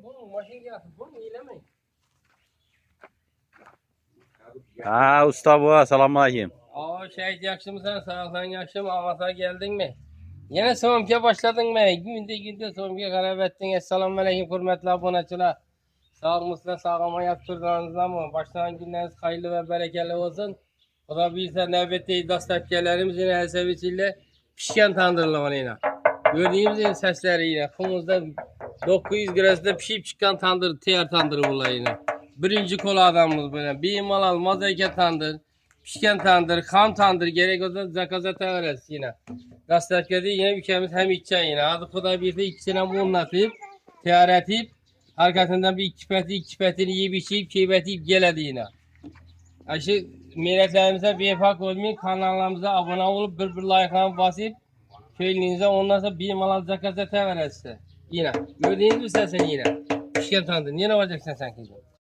Bunu maşin gelsin. Bunu iyilemeyin. Ha usta bu. Selamünaleyküm. Aa şehit yakşı mısın? Sağ ol, sen yakşı mı? Avasa geldin mi? Yine somke başladın mı? Günde somke karar ettin. Esselamu aleyküm hürmetli abonatçılar. Sağ mısın? Sağlama yaptırdığınızda mı? Başlayan günleriniz hayırlı ve bereketli olsun. O da bizde növbette dastakçilerimiz yine her seviyesiyle pişken tandırlamalı yine. Gördüğünüz yine sesleri yine. Kumuzda 900 gradusda pişip çıkan tandır, tiyar tandırı bunlar yine. Birinci kola adamımız böyle. Bir malal, mozaike tandır, pişken tandır, kan tandır, gerek olsa zakazata öğretsin yine. Dastakçıda yine ülkemiz hem içecek yine. Adı kadar bir de içine bunlatıp, tiyar etip, arkasından bir iki petini yiyip içip, keybetip geledi yine. Aşı milletlerimize bir fark olmayın. Kanallarımıza abone olup bir like'ına basıp köylüğünüze ondan sonra bir malal zakazata verirse. Yine. Gördüğünüz mü sen yine? Pişken tanıdın. Yine olacaksın sen kızım.